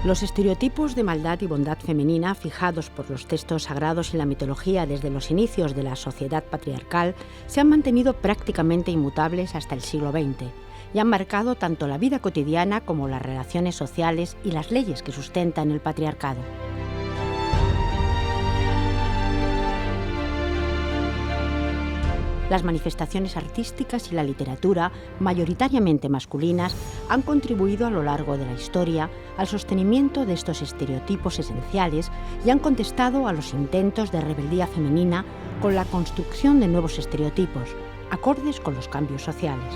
Los estereotipos de maldad y bondad femenina fijados por los textos sagrados y la mitología desde los inicios de la sociedad patriarcal se han mantenido prácticamente inmutables hasta el siglo XX y han marcado tanto la vida cotidiana como las relaciones sociales y las leyes que sustentan el patriarcado. Las manifestaciones artísticas y la literatura, mayoritariamente masculinas, han contribuido a lo largo de la historia al sostenimiento de estos estereotipos esenciales y han contestado a los intentos de rebeldía femenina con la construcción de nuevos estereotipos, acordes con los cambios sociales.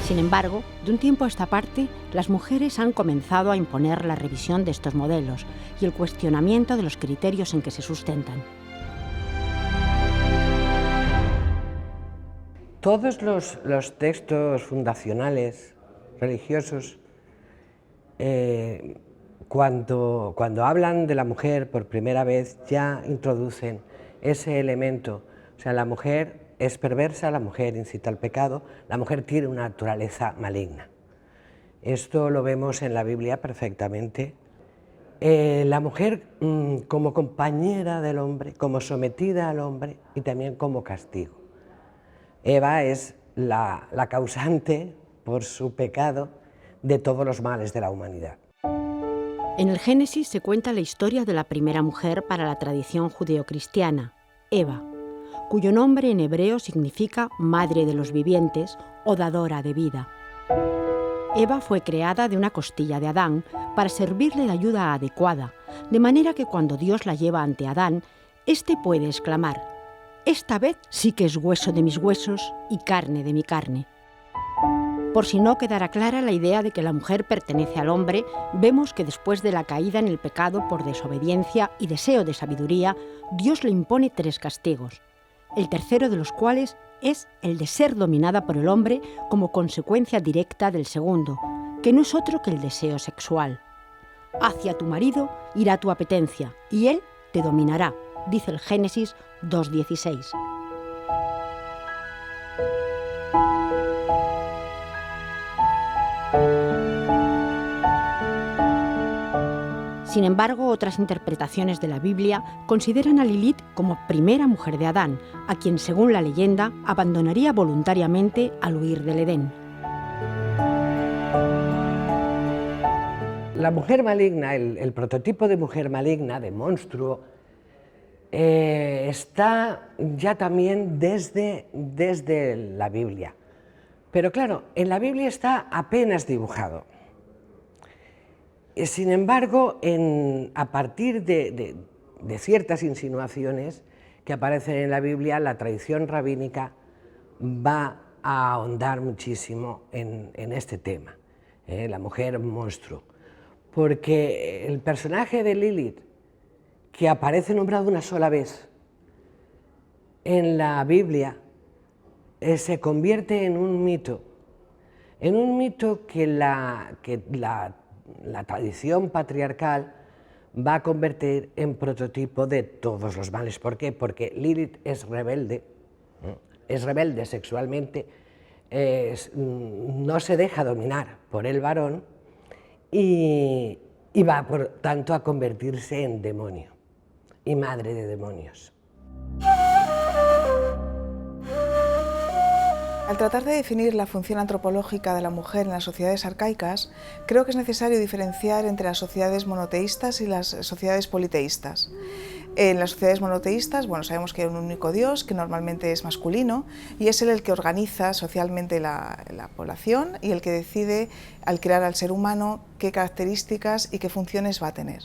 Sin embargo, de un tiempo a esta parte, las mujeres han comenzado a imponer la revisión de estos modelos y el cuestionamiento de los criterios en que se sustentan. Todos los textos fundacionales religiosos, cuando hablan de la mujer por primera vez, ya introducen ese elemento. O sea, la mujer es perversa, la mujer incita al pecado, la mujer tiene una naturaleza maligna. Esto lo vemos en la Biblia perfectamente. La mujer como compañera del hombre, como sometida al hombre y también como castigo. Eva es la causante, por su pecado, de todos los males de la humanidad. En el Génesis se cuenta la historia de la primera mujer para la tradición judeocristiana, Eva, cuyo nombre en hebreo significa madre de los vivientes o dadora de vida. Eva fue creada de una costilla de Adán para servirle de ayuda adecuada, de manera que cuando Dios la lleva ante Adán, éste puede exclamar: «Esta vez sí que es hueso de mis huesos y carne de mi carne». Por si no quedara clara la idea de que la mujer pertenece al hombre, vemos que después de la caída en el pecado por desobediencia y deseo de sabiduría, Dios le impone 3 castigos, el tercero de los cuales es el de ser dominada por el hombre como consecuencia directa del segundo, que no es otro que el deseo sexual. Hacia tu marido irá tu apetencia, y él te dominará, dice el Génesis 2:16. Sin embargo, otras interpretaciones de la Biblia consideran a Lilith como primera mujer de Adán, a quien, según la leyenda, abandonaría voluntariamente al huir del Edén. La mujer maligna, el prototipo de mujer maligna, de monstruo, está ya también desde la Biblia. Pero claro, en la Biblia está apenas dibujado. Sin embargo, a partir de ciertas insinuaciones que aparecen en la Biblia, la tradición rabínica va a ahondar muchísimo en este tema, la mujer monstruo. Porque el personaje de Lilith, que aparece nombrado una sola vez en la Biblia, se convierte en un mito que la tradición patriarcal va a convertir en prototipo de todos los males. ¿Por qué? Porque Lilith es rebelde sexualmente, no se deja dominar por el varón y va, por tanto, a convertirse en demonio y madre de demonios. Al tratar de definir la función antropológica de la mujer en las sociedades arcaicas, creo que es necesario diferenciar entre las sociedades monoteístas y las sociedades politeístas. En las sociedades monoteístas, sabemos que hay un único Dios, que normalmente es masculino, y es él el que organiza socialmente la población y el que decide, al crear al ser humano, qué características y qué funciones va a tener.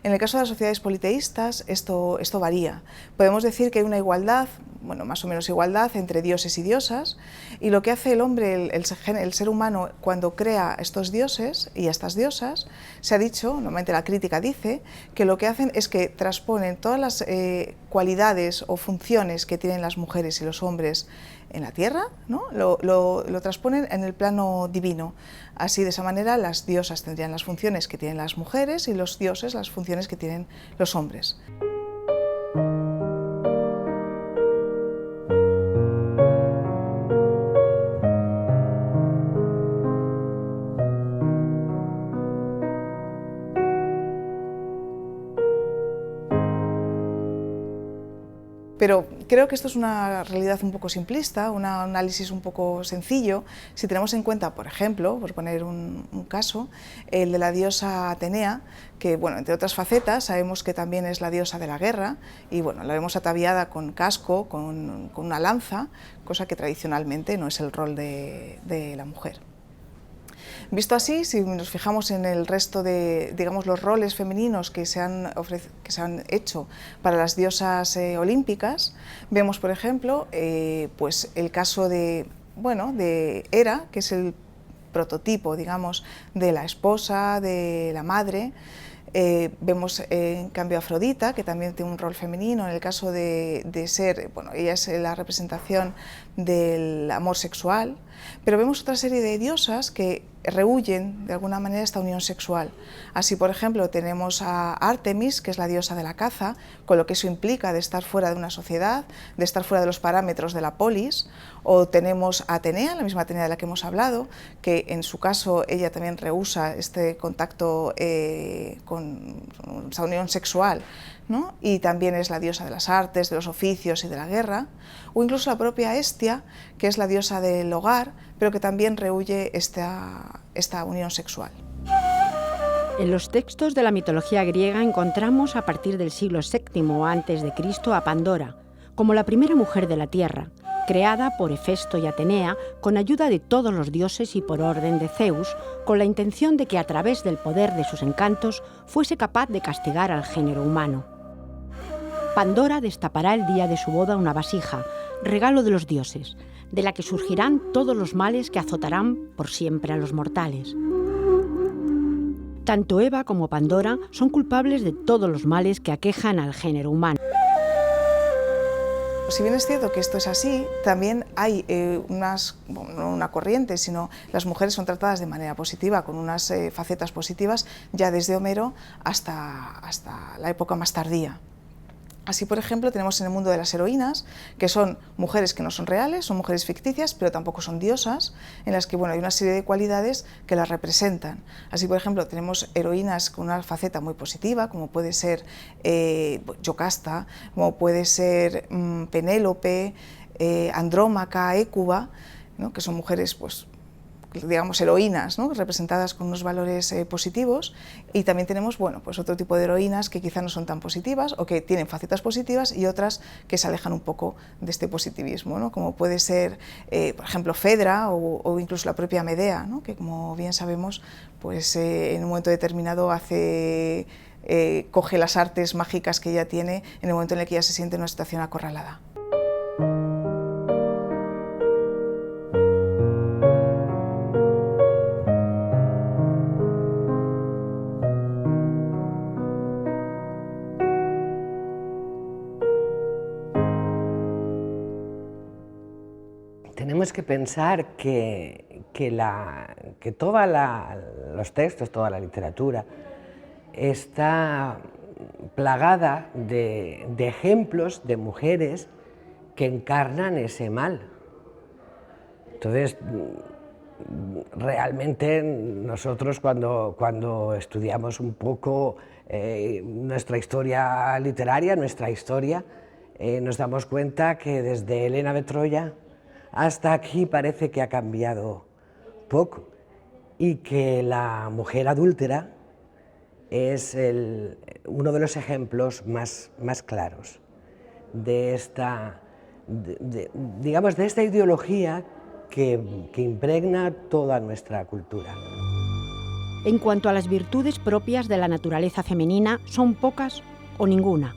En el caso de las sociedades politeístas, esto varía. Podemos decir que hay una igualdad, más o menos igualdad, entre dioses y diosas, y lo que hace el hombre, el ser humano, cuando crea estos dioses y estas diosas, se ha dicho, normalmente la crítica dice, que lo que hacen es que transponen todas las cualidades o funciones que tienen las mujeres y los hombres en la tierra, ¿no? lo transponen en el plano divino. Así, de esa manera, las diosas tendrían las funciones que tienen las mujeres y los dioses las funciones que tienen los hombres. Pero creo que esto es una realidad un poco simplista, un análisis un poco sencillo, si tenemos en cuenta, por ejemplo, por poner un caso, el de la diosa Atenea, que, bueno, entre otras facetas, sabemos que también es la diosa de la guerra, y bueno, la vemos ataviada con casco, con una lanza, cosa que tradicionalmente no es el rol de la mujer. Visto así, si nos fijamos en el resto de, digamos, los roles femeninos que se han hecho para las diosas olímpicas, vemos, por ejemplo, pues el caso de, bueno, de Hera, que es el prototipo, digamos, de la esposa, de la madre. Vemos en cambio a Afrodita, que también tiene un rol femenino en el caso de ser, bueno, ella es la representación del amor sexual, pero vemos otra serie de diosas que rehúyen de alguna manera esta unión sexual. Así, por ejemplo, tenemos a Artemis, que es la diosa de la caza, con lo que eso implica de estar fuera de una sociedad, de estar fuera de los parámetros de la polis, o tenemos a Atenea, la misma Atenea de la que hemos hablado, que en su caso ella también rehúsa este contacto con esa unión sexual, ¿no? Y también es la diosa de las artes, de los oficios y de la guerra, o incluso la propia Hestia, que es la diosa del hogar, pero que también rehúye esta unión sexual. En los textos de la mitología griega encontramos a partir del siglo VII a.C. a Pandora, como la primera mujer de la tierra, creada por Hefesto y Atenea con ayuda de todos los dioses y por orden de Zeus, con la intención de que a través del poder de sus encantos fuese capaz de castigar al género humano. Pandora destapará el día de su boda una vasija, regalo de los dioses, de la que surgirán todos los males que azotarán por siempre a los mortales. Tanto Eva como Pandora son culpables de todos los males que aquejan al género humano. Si bien es cierto que esto es así, también hay no una corriente, sino las mujeres son tratadas de manera positiva, con unas facetas positivas, ya desde Homero hasta la época más tardía. Así, por ejemplo, tenemos en el mundo de las heroínas, que son mujeres que no son reales, son mujeres ficticias, pero tampoco son diosas, en las que, bueno, hay una serie de cualidades que las representan. Así, por ejemplo, tenemos heroínas con una faceta muy positiva, como puede ser Yocasta, como puede ser Penélope, Andrómaca, Hécuba, ¿no? Que son mujeres, pues, digamos, heroínas, ¿no? Representadas con unos valores positivos, y también tenemos, bueno, pues otro tipo de heroínas que quizá no son tan positivas o que tienen facetas positivas y otras que se alejan un poco de este positivismo, ¿no? Como puede ser, por ejemplo, Fedra o incluso la propia Medea, ¿no? Que, como bien sabemos, pues en un momento determinado coge las artes mágicas que ella tiene en el momento en el que ella se siente en una situación acorralada. Tenemos que pensar que todos los textos, toda la literatura, está plagada de ejemplos de mujeres que encarnan ese mal. Entonces, realmente nosotros cuando estudiamos un poco nuestra historia literaria, nuestra historia, nos damos cuenta que desde Helena de Troya hasta aquí parece que ha cambiado poco, y que la mujer adúltera es uno de los ejemplos más claros de esta ideología que impregna toda nuestra cultura. En cuanto a las virtudes propias de la naturaleza femenina, son pocas o ninguna,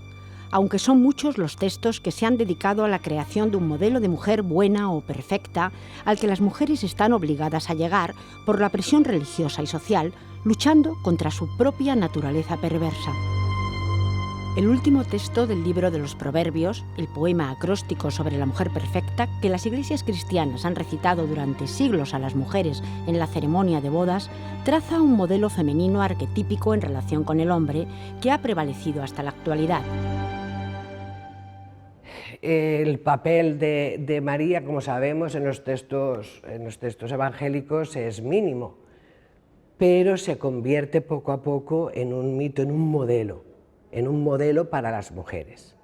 aunque son muchos los textos que se han dedicado a la creación de un modelo de mujer buena o perfecta al que las mujeres están obligadas a llegar por la presión religiosa y social, luchando contra su propia naturaleza perversa. El último texto del libro de los Proverbios, el poema acróstico sobre la mujer perfecta que las iglesias cristianas han recitado durante siglos a las mujeres en la ceremonia de bodas, traza un modelo femenino arquetípico en relación con el hombre que ha prevalecido hasta la actualidad. El papel de María, como sabemos, en los textos evangélicos es mínimo, pero se convierte poco a poco en un mito, en un modelo para las mujeres.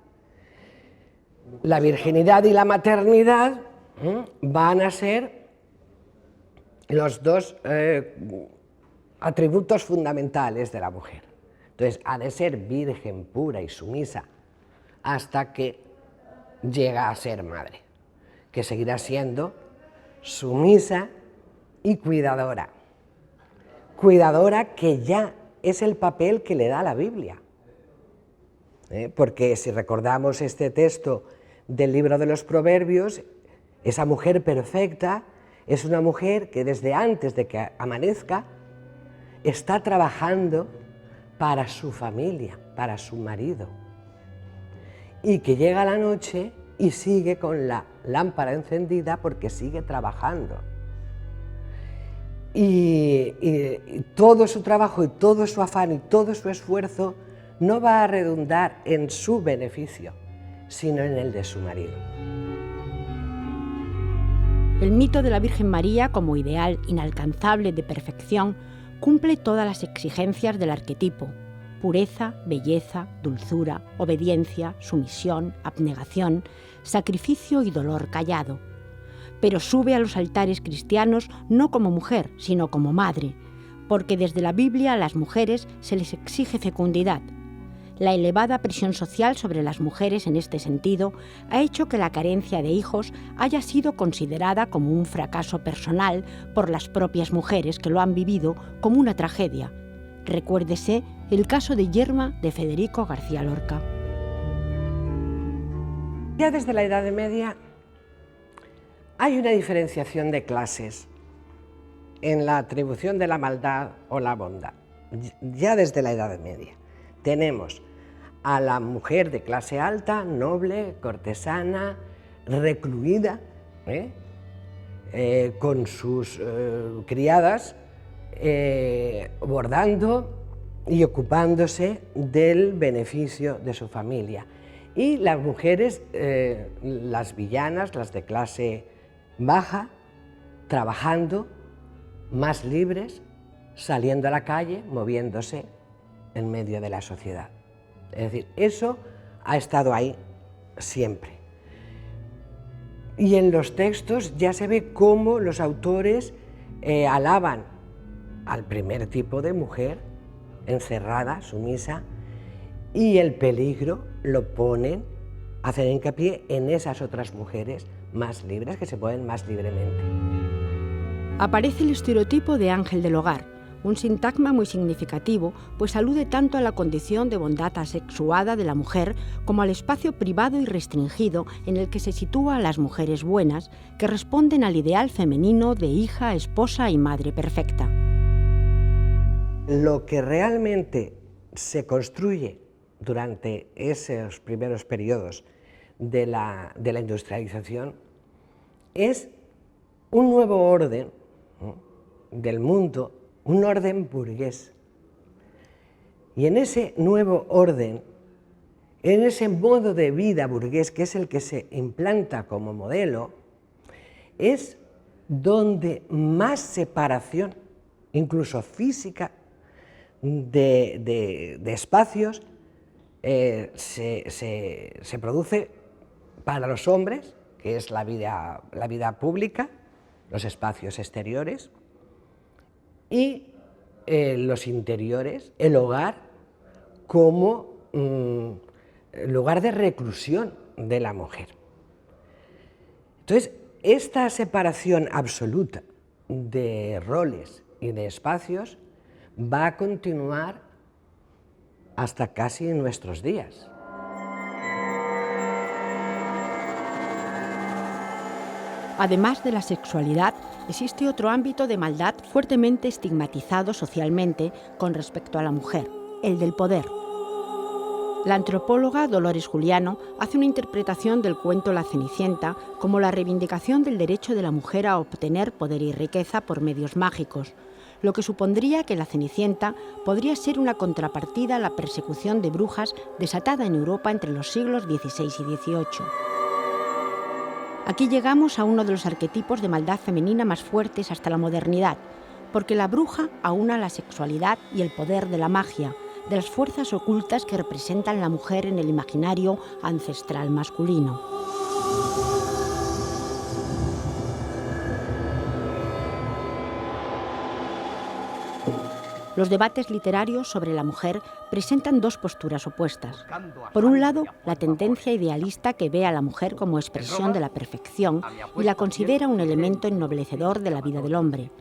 la virginidad y la maternidad van a ser los dos atributos fundamentales de la mujer. Entonces, ha de ser virgen, pura y sumisa hasta que llega a ser madre, que seguirá siendo sumisa y cuidadora. Cuidadora, que ya es el papel que le da la Biblia. Porque si recordamos este texto del libro de los Proverbios, esa mujer perfecta es una mujer que desde antes de que amanezca está trabajando para su familia, para su marido, y que llega la noche y sigue con la lámpara encendida porque sigue trabajando. Y todo su trabajo y todo su afán y todo su esfuerzo no va a redundar en su beneficio, sino en el de su marido. El mito de la Virgen María como ideal inalcanzable de perfección cumple todas las exigencias del arquetipo: pureza, belleza, dulzura, obediencia, sumisión, abnegación, sacrificio y dolor callado. Pero sube a los altares cristianos no como mujer, sino como madre, porque desde la Biblia a las mujeres se les exige fecundidad. La elevada presión social sobre las mujeres en este sentido ha hecho que la carencia de hijos haya sido considerada como un fracaso personal por las propias mujeres que lo han vivido como una tragedia. Recuérdese el caso de Yerma de Federico García Lorca. Ya desde la Edad Media hay una diferenciación de clases en la atribución de la maldad o la bondad. Ya desde la Edad Media tenemos a la mujer de clase alta, noble, cortesana, recluida, con sus criadas, bordando y ocupándose del beneficio de su familia. Y las mujeres, las villanas, las de clase baja, trabajando, más libres, saliendo a la calle, moviéndose en medio de la sociedad. Es decir, eso ha estado ahí siempre. Y en los textos ya se ve cómo los autores alaban al primer tipo de mujer, encerrada, sumisa, y el peligro lo ponen, hacen hincapié en esas otras mujeres más libres, que se mueven más libremente. Aparece el estereotipo de ángel del hogar, un sintagma muy significativo, pues alude tanto a la condición de bondad asexuada de la mujer como al espacio privado y restringido en el que se sitúa a las mujeres buenas, que responden al ideal femenino de hija, esposa y madre perfecta. Lo que realmente se construye durante esos primeros periodos de la industrialización es un nuevo orden, ¿no?, del mundo, un orden burgués. Y en ese nuevo orden, en ese modo de vida burgués, que es el que se implanta como modelo, es donde más separación, incluso física, de espacios se produce para los hombres, que es la vida pública, los espacios exteriores, y los interiores, el hogar, como lugar de reclusión de la mujer. Entonces, esta separación absoluta de roles y de espacios va a continuar hasta casi nuestros días. Además de la sexualidad, existe otro ámbito de maldad fuertemente estigmatizado socialmente con respecto a la mujer, el del poder. La antropóloga Dolores Juliano hace una interpretación del cuento La Cenicienta como la reivindicación del derecho de la mujer a obtener poder y riqueza por medios mágicos, lo que supondría que la Cenicienta podría ser una contrapartida a la persecución de brujas desatada en Europa entre los siglos XVI y XVIII. Aquí llegamos a uno de los arquetipos de maldad femenina más fuertes hasta la modernidad, porque la bruja aúna la sexualidad y el poder de la magia, de las fuerzas ocultas que representan la mujer en el imaginario ancestral masculino. Los debates literarios sobre la mujer presentan dos posturas opuestas. Por un lado, la tendencia idealista que ve a la mujer como expresión de la perfección y la considera un elemento ennoblecedor de la vida del hombre,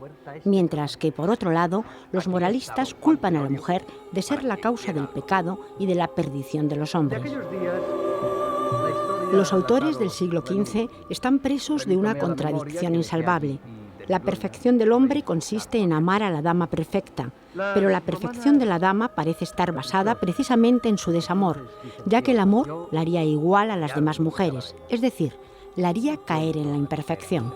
mientras que, por otro lado, los moralistas culpan a la mujer de ser la causa del pecado y de la perdición de los hombres. Los autores del siglo XV están presos de una contradicción insalvable. La perfección del hombre consiste en amar a la dama perfecta, pero la perfección de la dama parece estar basada precisamente en su desamor, ya que el amor la haría igual a las demás mujeres, es decir, la haría caer en la imperfección.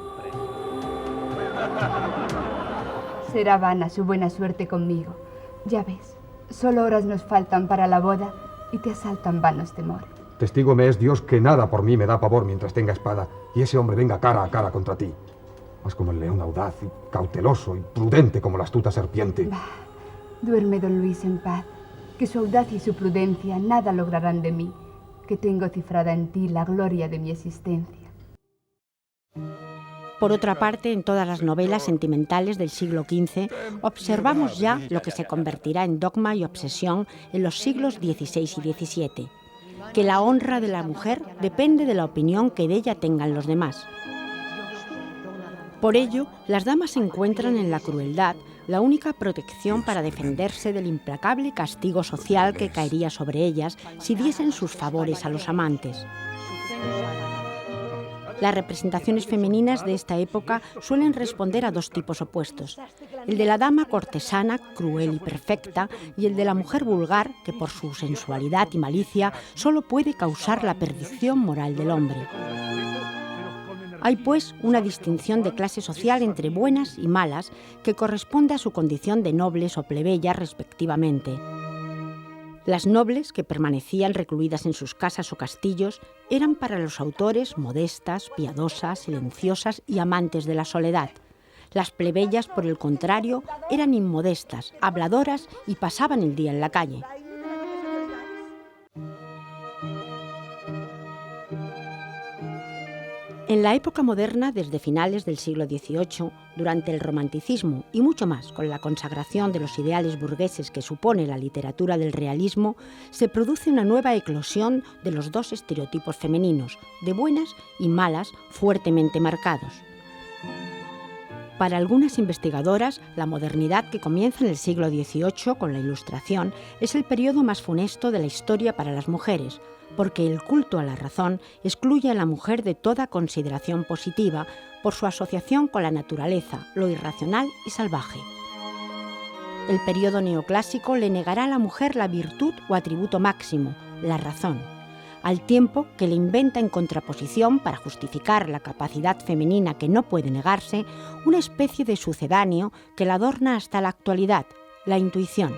Será vana su buena suerte conmigo. Ya ves, solo horas nos faltan para la boda y te asaltan vanos temores. Testigo me es Dios que nada por mí me da pavor mientras tenga espada y ese hombre venga cara a cara contra ti. Más como el león audaz y cauteloso y prudente como la astuta serpiente. Bah, duerme, don Luis, en paz, que su audacia y su prudencia nada lograrán de mí, que tengo cifrada en ti la gloria de mi existencia. Por otra parte, en todas las novelas sentimentales del siglo XV observamos ya lo que se convertirá en dogma y obsesión en los siglos XVI y XVII, que la honra de la mujer depende de la opinión que de ella tengan los demás. Por ello, las damas encuentran en la crueldad la única protección para defenderse del implacable castigo social que caería sobre ellas si diesen sus favores a los amantes. Las representaciones femeninas de esta época suelen responder a dos tipos opuestos: el de la dama cortesana, cruel y perfecta, y el de la mujer vulgar, que por su sensualidad y malicia solo puede causar la perdición moral del hombre. Hay, pues, una distinción de clase social entre buenas y malas que corresponde a su condición de nobles o plebeyas respectivamente. Las nobles, que permanecían recluidas en sus casas o castillos, eran para los autores modestas, piadosas, silenciosas y amantes de la soledad. Las plebeyas, por el contrario, eran inmodestas, habladoras y pasaban el día en la calle. En la época moderna, desde finales del siglo XVIII, durante el romanticismo y mucho más con la consagración de los ideales burgueses que supone la literatura del realismo, se produce una nueva eclosión de los dos estereotipos femeninos, de buenas y malas, fuertemente marcados. Para algunas investigadoras, la modernidad que comienza en el siglo XVIII con la Ilustración es el periodo más funesto de la historia para las mujeres, porque el culto a la razón excluye a la mujer de toda consideración positiva por su asociación con la naturaleza, lo irracional y salvaje. El periodo neoclásico le negará a la mujer la virtud o atributo máximo, la razón, al tiempo que le inventa en contraposición, para justificar la capacidad femenina que no puede negarse, una especie de sucedáneo que la adorna hasta la actualidad, la intuición.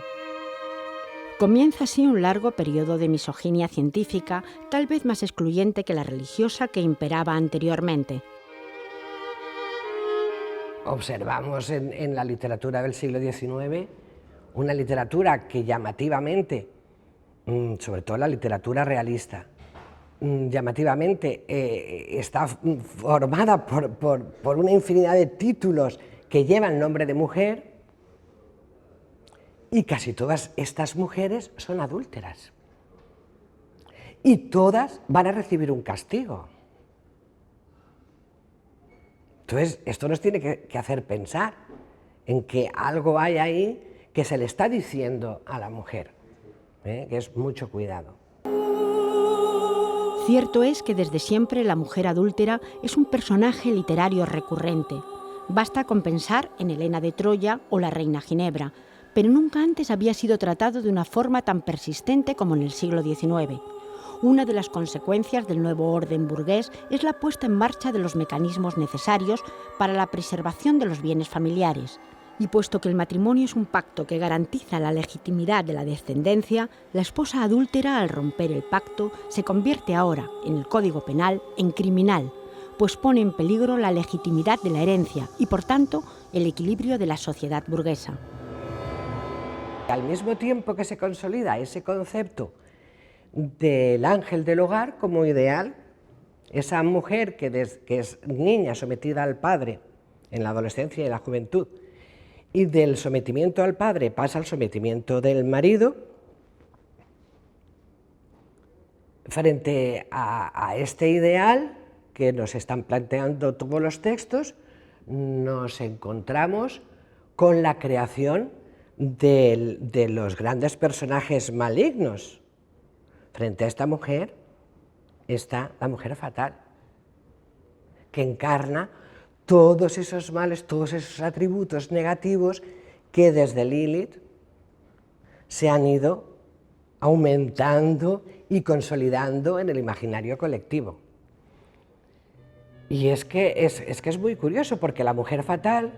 Comienza así un largo periodo de misoginia científica, tal vez más excluyente que la religiosa que imperaba anteriormente. Observamos en la literatura del siglo XIX una literatura que llamativamente, sobre todo la literatura realista, llamativamente está formada por una infinidad de títulos que llevan nombre de mujer, y casi todas estas mujeres son adúlteras. Y todas van a recibir un castigo. Entonces, esto nos tiene que hacer pensar en que algo hay ahí que se le está diciendo a la mujer, que es mucho cuidado. Cierto es que desde siempre la mujer adúltera es un personaje literario recurrente. Basta con pensar en Helena de Troya o la Reina Ginebra, pero nunca antes había sido tratado de una forma tan persistente como en el siglo XIX. Una de las consecuencias del nuevo orden burgués es la puesta en marcha de los mecanismos necesarios para la preservación de los bienes familiares. Y puesto que el matrimonio es un pacto que garantiza la legitimidad de la descendencia, la esposa adúltera, al romper el pacto, se convierte ahora, en el Código Penal, en criminal, pues pone en peligro la legitimidad de la herencia y, por tanto, el equilibrio de la sociedad burguesa. Al mismo tiempo que se consolida ese concepto del ángel del hogar como ideal, esa mujer que es niña sometida al padre en la adolescencia y la juventud, y del sometimiento al padre pasa al sometimiento del marido, frente a este ideal que nos están planteando todos los textos, nos encontramos con la creación de los grandes personajes malignos. Frente a esta mujer está la mujer fatal, que encarna todos esos males, todos esos atributos negativos que desde Lilith se han ido aumentando y consolidando en el imaginario colectivo. Y es que es muy curioso, porque la mujer fatal,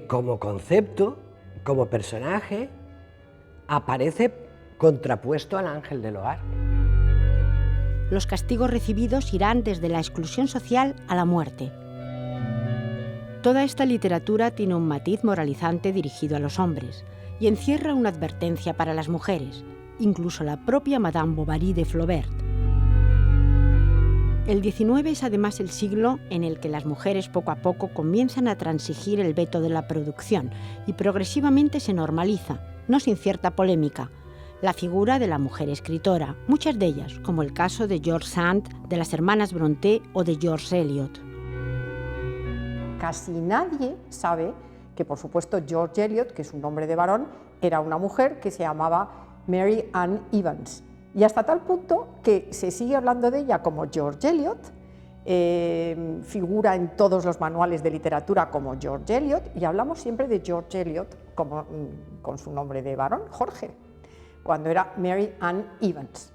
como concepto, como personaje, aparece contrapuesto al ángel del hogar. Los castigos recibidos irán desde la exclusión social a la muerte. Toda esta literatura tiene un matiz moralizante dirigido a los hombres y encierra una advertencia para las mujeres, incluso la propia Madame Bovary de Flaubert. El XIX es además el siglo en el que las mujeres poco a poco comienzan a transigir el veto de la producción y progresivamente se normaliza, no sin cierta polémica, la figura de la mujer escritora, muchas de ellas, como el caso de George Sand, de las hermanas Brontë o de George Eliot. Casi nadie sabe que, por supuesto, George Eliot, que es un nombre de varón, era una mujer que se llamaba Mary Ann Evans. Y hasta tal punto que se sigue hablando de ella como George Eliot, figura en todos los manuales de literatura como George Eliot, y hablamos siempre de George Eliot como, con su nombre de varón, Jorge, cuando era Mary Ann Evans.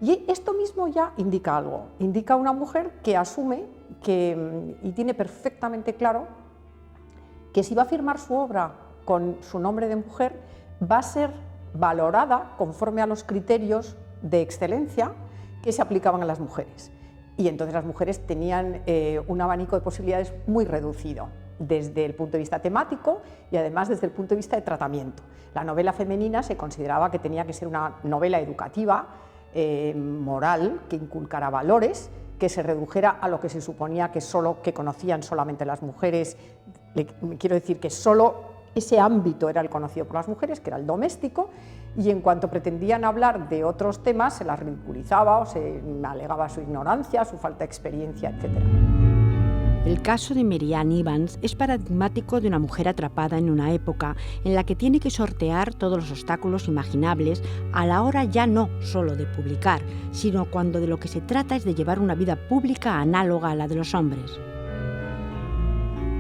Y esto mismo ya indica algo, indica una mujer que asume y tiene perfectamente claro que si va a firmar su obra con su nombre de mujer, va a ser valorada conforme a los criterios de excelencia que se aplicaban a las mujeres. Y entonces las mujeres tenían un abanico de posibilidades muy reducido, desde el punto de vista temático y además desde el punto de vista de tratamiento. La novela femenina se consideraba que tenía que ser una novela educativa, moral, que inculcara valores, que se redujera a lo que se suponía que conocían solamente las mujeres. Quiero decir que solo ese ámbito era el conocido por las mujeres, que era el doméstico, y en cuanto pretendían hablar de otros temas se las ridiculizaba o se alegaba su ignorancia, su falta de experiencia, etc. El caso de Mary Ann Evans es paradigmático de una mujer atrapada en una época en la que tiene que sortear todos los obstáculos imaginables a la hora ya no solo de publicar, sino cuando de lo que se trata es de llevar una vida pública análoga a la de los hombres.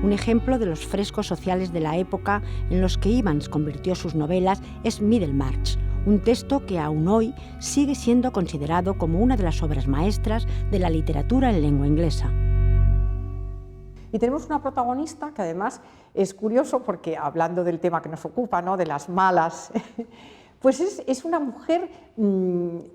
Un ejemplo de los frescos sociales de la época en los que Evans convirtió sus novelas es Middlemarch, un texto que aún hoy sigue siendo considerado como una de las obras maestras de la literatura en lengua inglesa. Y tenemos una protagonista que además es curioso porque, hablando del tema que nos ocupa, ¿no?, de las malas, pues es una mujer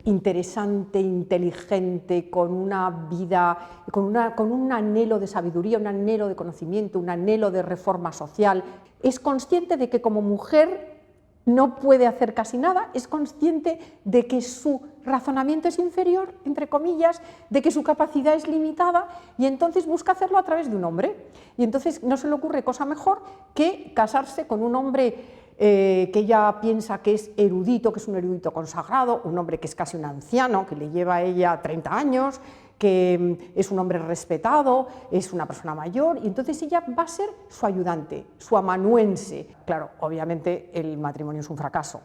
interesante, inteligente, con una vida, con un anhelo de sabiduría, un anhelo de conocimiento, un anhelo de reforma social. Es consciente de que como mujer no puede hacer casi nada, es consciente de que su razonamiento es inferior, entre comillas, de que su capacidad es limitada, y entonces busca hacerlo a través de un hombre. Y entonces no se le ocurre cosa mejor que casarse con un hombre que ella piensa que es erudito, que es un erudito consagrado, un hombre que es casi un anciano, que le lleva a ella 30 años, que es un hombre respetado, es una persona mayor, y entonces ella va a ser su ayudante, su amanuense. Claro, obviamente el matrimonio es un fracaso.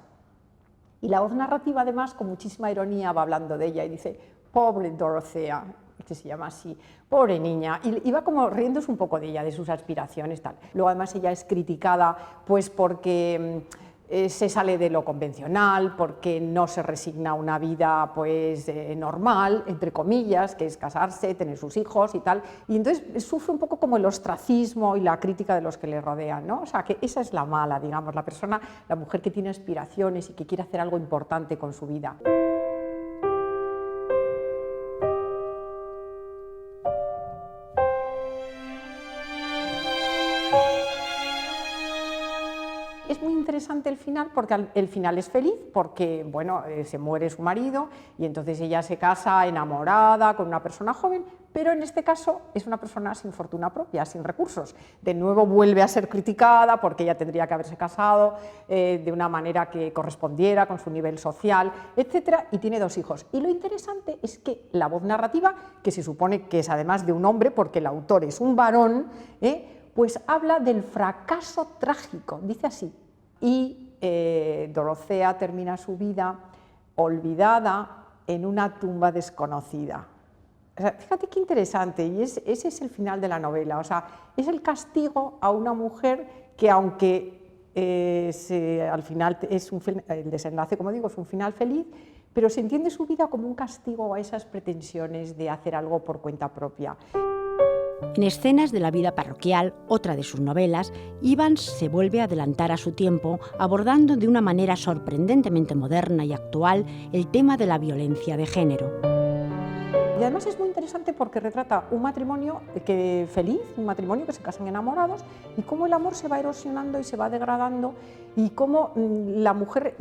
Y la voz narrativa, además, con muchísima ironía, va hablando de ella y dice: pobre Dorothea, que se llama así, pobre niña, y va como riéndose un poco de ella, de sus aspiraciones, tal. Luego además ella es criticada pues porque se sale de lo convencional, porque no se resigna a una vida pues normal, entre comillas, que es casarse, tener sus hijos y tal, y entonces sufre un poco como el ostracismo y la crítica de los que le rodean, ¿no? O sea, que esa es la mala, digamos, la persona, la mujer que tiene aspiraciones y que quiere hacer algo importante con su vida. interesante el final, porque el final es feliz, porque bueno, se muere su marido y entonces ella se casa enamorada con una persona joven, pero en este caso es una persona sin fortuna propia, sin recursos. De nuevo vuelve a ser criticada porque ella tendría que haberse casado de una manera que correspondiera con su nivel social, etcétera, y tiene 2 hijos. Y lo interesante es que la voz narrativa, que se supone que es además de un hombre, porque el autor es un varón, pues habla del fracaso trágico, dice así. Y Dorothea termina su vida olvidada en una tumba desconocida. O sea, fíjate qué interesante, y ese es el final de la novela. O sea, es el castigo a una mujer que, aunque al final el desenlace, como digo, es un final feliz, pero se entiende su vida como un castigo a esas pretensiones de hacer algo por cuenta propia. En Escenas de la vida parroquial, otra de sus novelas, Ivans se vuelve a adelantar a su tiempo, abordando de una manera sorprendentemente moderna y actual el tema de la violencia de género. Y además es muy interesante porque retrata un matrimonio feliz, un matrimonio que se casan enamorados, y cómo el amor se va erosionando y se va degradando, y cómo la mujer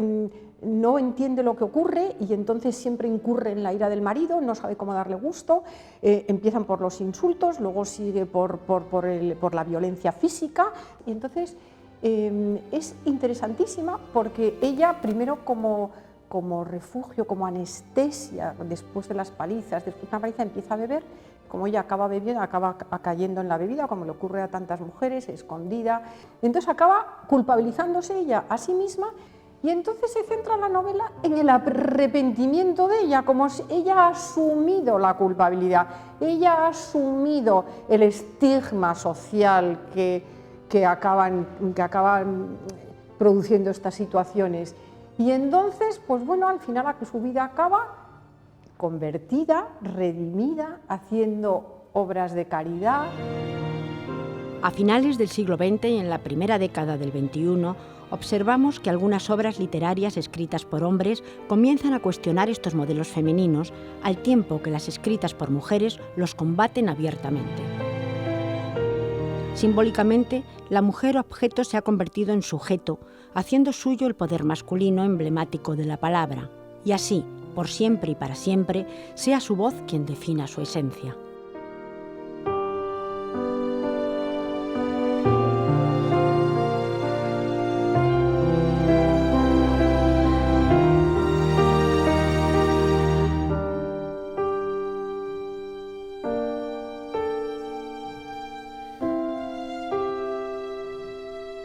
no entiende lo que ocurre y entonces siempre incurre en la ira del marido, no sabe cómo darle gusto, empiezan por los insultos, luego sigue por la violencia física, y entonces es interesantísima porque ella primero como refugio, como anestesia después de las palizas, después de una paliza empieza a beber, como ella acaba bebiendo, acaba cayendo en la bebida, como le ocurre a tantas mujeres, escondida, y entonces acaba culpabilizándose ella a sí misma, y entonces se centra la novela en el arrepentimiento de ella, como si ella ha asumido la culpabilidad, ella ha asumido el estigma social que acaban produciendo estas situaciones. Y entonces, pues bueno, al final su vida acaba convertida, redimida, haciendo obras de caridad. A finales del siglo XX y en la primera década del XXI, observamos que algunas obras literarias escritas por hombres comienzan a cuestionar estos modelos femeninos, al tiempo que las escritas por mujeres los combaten abiertamente. Simbólicamente, la mujer objeto se ha convertido en sujeto, haciendo suyo el poder masculino emblemático de la palabra, y así, por siempre y para siempre, sea su voz quien defina su esencia.